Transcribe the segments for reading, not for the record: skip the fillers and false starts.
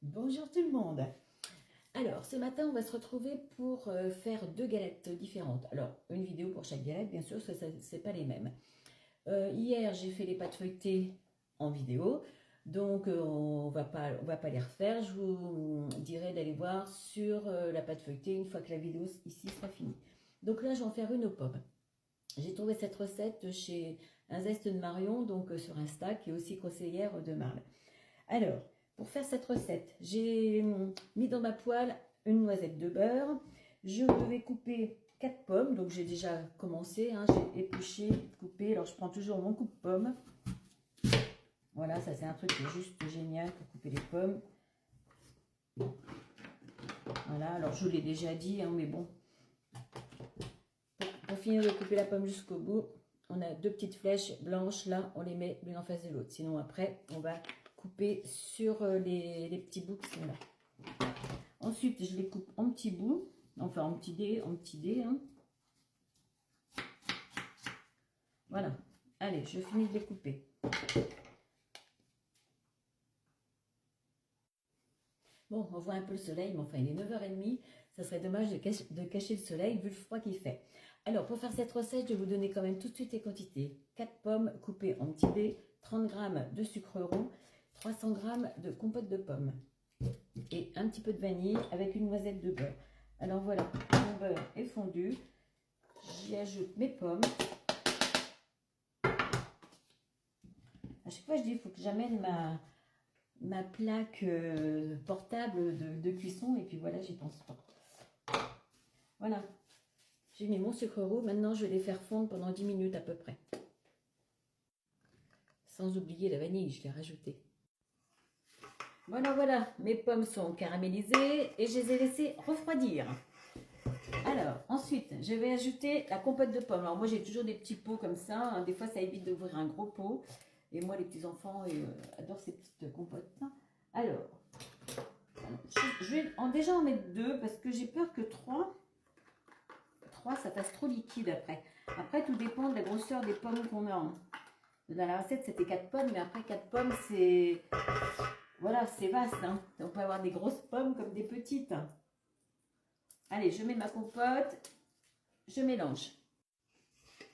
Bonjour tout le monde. Alors, ce matin, on va se retrouver pour faire deux galettes différentes. Alors, une vidéo pour chaque galette, bien sûr, ce n'est pas les mêmes. Hier, j'ai fait les pâtes feuilletées en vidéo, donc on va pas les refaire. Je vous dirai d'aller voir sur la pâte feuilletée une fois que la vidéo ici sera finie. Donc là, je vais en faire une aux pommes. J'ai trouvé cette recette chez Un Zeste de Marion, donc sur Insta, qui est aussi conseillère de Marle. Alors, pour faire cette recette, j'ai mis dans ma poêle une noisette de beurre. Je vais couper 4 pommes, donc j'ai déjà commencé, hein, j'ai épluché, coupé. Alors je prends toujours mon coupe-pomme. Voilà, ça c'est un truc qui est juste génial pour couper les pommes. Voilà, alors je vous l'ai déjà dit, hein, mais bon. Pour finir de couper la pomme jusqu'au bout, on a deux petites flèches blanches, là on les met l'une en face de l'autre. Sinon après, on va couper sur les petits bouts qui sont là. Ensuite, je les coupe en petits bouts, enfin en petits dés. Hein. Voilà. Allez, je finis de les couper. Bon, on voit un peu le soleil, mais enfin, il est 9h30. Ça serait dommage de cacher le soleil vu le froid qu'il fait. Alors, pour faire cette recette, je vais vous donner quand même tout de suite les quantités. 4 pommes coupées en petits dés, 30 g de sucre rond, 300 g de compote de pommes et un petit peu de vanille avec une noisette de beurre. Alors voilà, mon beurre est fondu. J'y ajoute mes pommes. À chaque fois, je dis il faut que j'amène ma plaque portable de cuisson et puis voilà, j'y pense pas. Voilà, j'ai mis mon sucre roux. Maintenant, je vais les faire fondre pendant 10 minutes à peu près. Sans oublier la vanille, je l'ai rajoutée. Voilà, mes pommes sont caramélisées et je les ai laissées refroidir. Alors, ensuite, je vais ajouter la compote de pommes. Alors, moi, j'ai toujours des petits pots comme ça. Hein. Des fois, ça évite d'ouvrir un gros pot. Et moi, les petits-enfants adorent ces petites compotes. Alors, je vais déjà en mettre 2 parce que j'ai peur que 3, ça fasse trop liquide après. Après, tout dépend de la grosseur des pommes qu'on a. Hein. Dans la recette, c'était 4 pommes, mais après 4 pommes, c'est... Voilà, c'est vaste. Hein. On peut avoir des grosses pommes comme des petites. Allez, je mets ma compote, je mélange.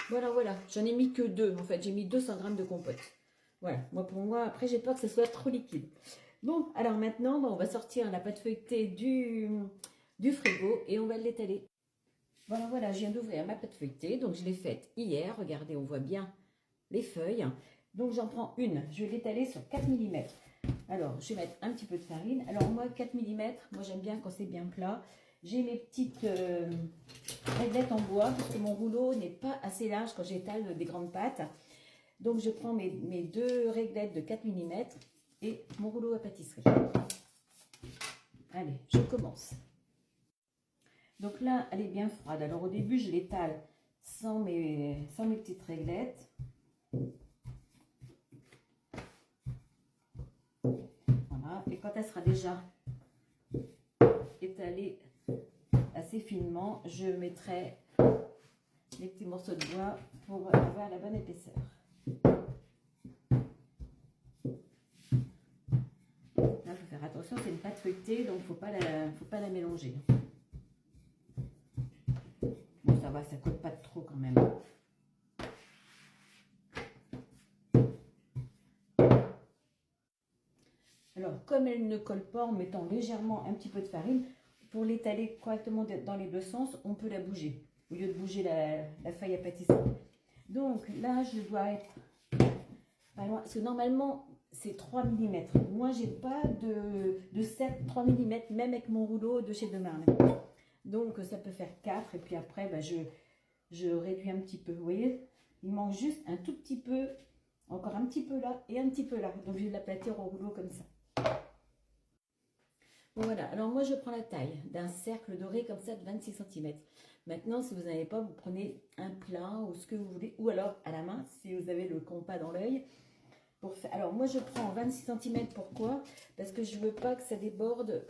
Voilà, j'en ai mis que 2. En fait, j'ai mis 200 g de compote. Voilà, pour moi, après, j'ai peur que ce soit trop liquide. Bon, alors maintenant, on va sortir la pâte feuilletée du frigo et on va l'étaler. Voilà, je viens d'ouvrir ma pâte feuilletée. Donc, je l'ai faite hier. Regardez, on voit bien les feuilles. Donc, j'en prends une. Je vais l'étaler sur 4 mm. Alors, je vais mettre un petit peu de farine. Alors, moi, 4 mm, moi, j'aime bien quand c'est bien plat. J'ai mes petites réglettes en bois parce que mon rouleau n'est pas assez large quand j'étale des grandes pâtes. Donc, je prends mes 2 réglettes de 4 mm et mon rouleau à pâtisserie. Allez, je commence. Donc là, elle est bien froide. Alors, au début, je l'étale sans mes petites réglettes. Voilà. Et quand elle sera déjà étalée assez finement, je mettrai les petits morceaux de bois pour avoir la bonne épaisseur. Là, il faut faire attention, c'est une pâte feuilletée, donc il ne faut pas la mélanger. Bon, ça va, ça ne colle pas trop quand même. Alors, comme elle ne colle pas en mettant légèrement un petit peu de farine, pour l'étaler correctement dans les deux sens, on peut la bouger, au lieu de bouger la feuille à pâtisserie. Donc là, je dois être pas loin, parce que normalement, c'est 3 mm. Moi, j'ai pas de 7, 3 mm, même avec mon rouleau de chez De Marle. Donc, ça peut faire 4, et puis après, je réduis un petit peu. Vous voyez, il manque juste un tout petit peu, encore un petit peu là, et un petit peu là. Donc, je vais l'aplatir au rouleau comme ça. Bon, voilà, alors moi je prends la taille d'un cercle doré comme ça de 26 cm. Maintenant, si vous n'avez pas, vous prenez un plat ou ce que vous voulez, ou alors à la main si vous avez le compas dans l'œil. Alors moi je prends 26 cm, pourquoi? Parce que je ne veux pas que ça déborde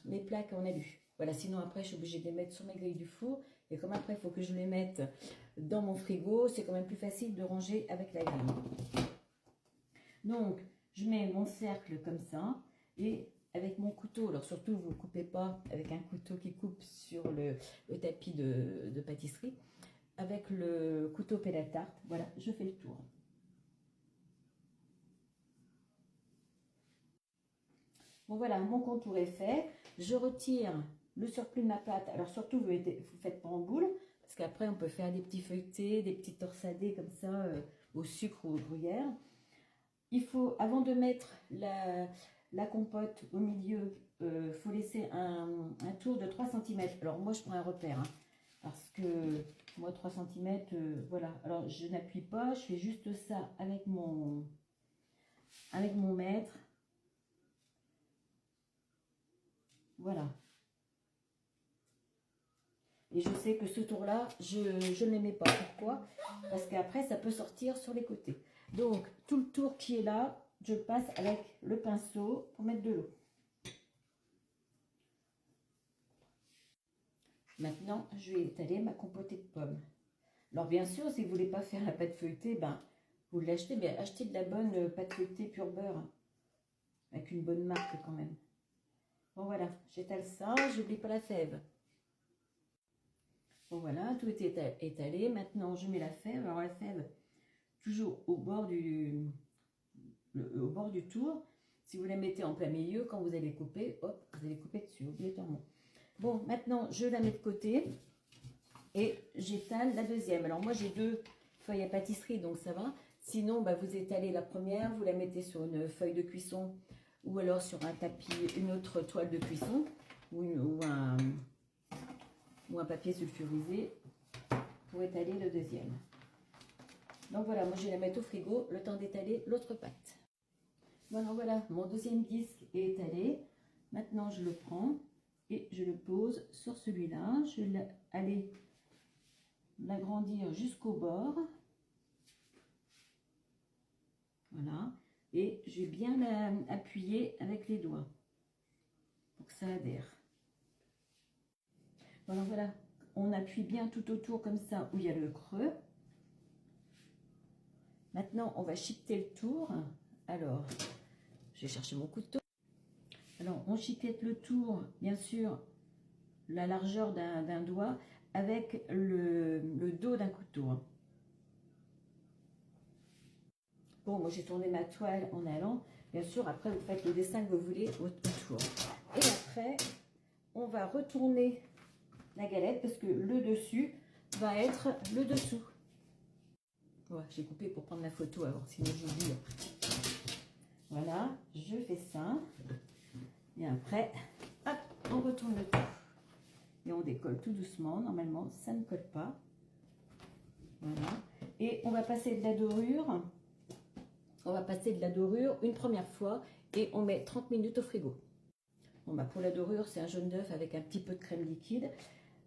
mes plaques en alu. Voilà, sinon après je suis obligée de les mettre sur ma grille du four. Et comme après il faut que je les mette dans mon frigo, c'est quand même plus facile de ranger avec la grille. Donc je mets mon cercle comme ça et avec mon couteau. Alors surtout, vous ne coupez pas avec un couteau qui coupe sur le tapis de pâtisserie. Avec le couteau pelle à tarte, voilà, je fais le tour. Bon voilà, mon contour est fait. Je retire le surplus de ma pâte. Alors surtout, vous ne faites pas en boule, parce qu'après, on peut faire des petits feuilletés, des petits torsadés comme ça, au sucre ou au gruyère. Il faut, avant de mettre la compote au milieu, faut laisser un tour de 3 cm. Alors moi, je prends un repère, hein, parce que moi, 3 cm, voilà. Alors, je n'appuie pas, je fais juste ça avec mon mètre. Voilà. Et je sais que ce tour-là, je ne l'aimais pas. Pourquoi? Parce qu'après, ça peut sortir sur les côtés. Donc, tout le tour qui est là, je passe avec le pinceau pour mettre de l'eau. Maintenant, je vais étaler ma compotée de pommes. Alors, bien sûr, si vous ne voulez pas faire la pâte feuilletée, ben, vous l'achetez, mais achetez de la bonne pâte feuilletée pur beurre. Avec une bonne marque quand même. Bon, voilà, j'étale ça, je n'oublie pas la fève. Bon voilà, tout est étalé. Maintenant, je mets la fève. Alors la fève, toujours au bord du tour. Si vous la mettez en plein milieu, quand vous allez couper, hop, vous allez couper dessus, obligatoirement. Bon, maintenant, je la mets de côté et j'étale la deuxième. Alors moi, j'ai 2 feuilles à pâtisserie, donc ça va. Sinon, bah, vous étalez la première, vous la mettez sur une feuille de cuisson ou alors sur un tapis, une autre toile de cuisson ou un papier sulfurisé pour étaler le deuxième. Donc voilà, moi je vais la mettre au frigo, le temps d'étaler l'autre pâte. Voilà, mon deuxième disque est étalé. Maintenant je le prends et je le pose sur celui-là. Je vais aller l'agrandir jusqu'au bord. Voilà. Et je vais bien l'appuyer avec les doigts pour que ça adhère. Voilà, on appuie bien tout autour comme ça où il y a le creux. Maintenant, on va chiqueter le tour. Alors, je vais chercher mon couteau. Alors, on chiquette le tour, bien sûr, la largeur d'un doigt avec le dos d'un couteau. Bon, moi j'ai tourné ma toile en allant. Bien sûr, après, vous faites le dessin que vous voulez autour. Et après, on va retourner la galette parce que le dessus va être le dessous. Ouais, j'ai coupé pour prendre la photo avant, sinon j'oublie. Voilà, je fais ça. Et après, hop, on retourne le tout. Et on décolle tout doucement. Normalement, ça ne colle pas. Voilà. Et on va passer de la dorure. On va passer de la dorure une première fois et on met 30 minutes au frigo. Bon, bah pour la dorure, c'est un jaune d'œuf avec un petit peu de crème liquide.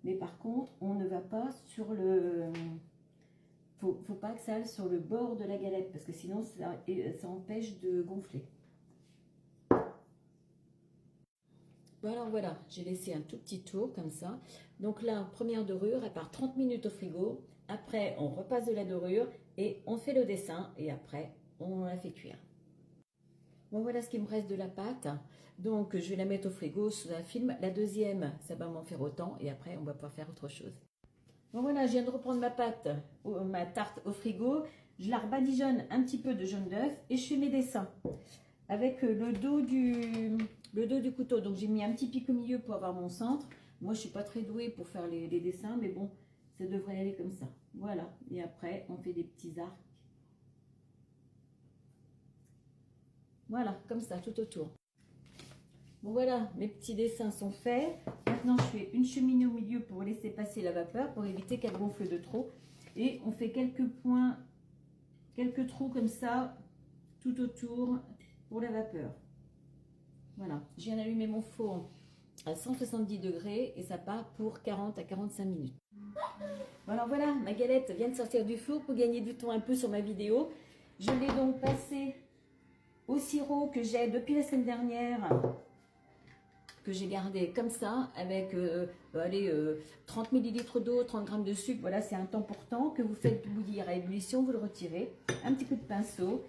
Mais par contre, on ne va pas sur le... Faut pas que ça aille sur le bord de la galette parce que sinon, ça empêche de gonfler. Voilà, j'ai laissé un tout petit tour comme ça. Donc là, première dorure, elle part 30 minutes au frigo. Après, on repasse de la dorure et on fait le dessin. Et après, on la fait cuire. Bon, voilà ce qui me reste de la pâte. Donc, je vais la mettre au frigo sous un film. La deuxième, ça va m'en faire autant. Et après, on va pouvoir faire autre chose. Bon, voilà, je viens de reprendre ma pâte, ma tarte au frigo. Je la rebadigeonne un petit peu de jaune d'œuf et je fais mes dessins. Avec le dos du couteau. Donc, j'ai mis un petit pic au milieu pour avoir mon centre. Moi, je ne suis pas très douée pour faire les dessins. Mais bon, ça devrait aller comme ça. Voilà. Et après, on fait des petits arcs. Voilà, comme ça, tout autour. Bon, voilà, mes petits dessins sont faits. Maintenant, je fais une cheminée au milieu pour laisser passer la vapeur, pour éviter qu'elle gonfle de trop. Et on fait quelques points, quelques trous comme ça, tout autour pour la vapeur. Voilà, je viens d'allumer mon four à 170 degrés et ça part pour 40 à 45 minutes. Voilà, ma galette vient de sortir du four pour gagner du temps un peu sur ma vidéo. Je l'ai donc passée au sirop que j'ai depuis la semaine dernière, que j'ai gardé comme ça, avec 30 ml d'eau, 30 g de sucre. Voilà, c'est un temps pour temps que vous faites bouillir à ébullition, vous le retirez, un petit coup de pinceau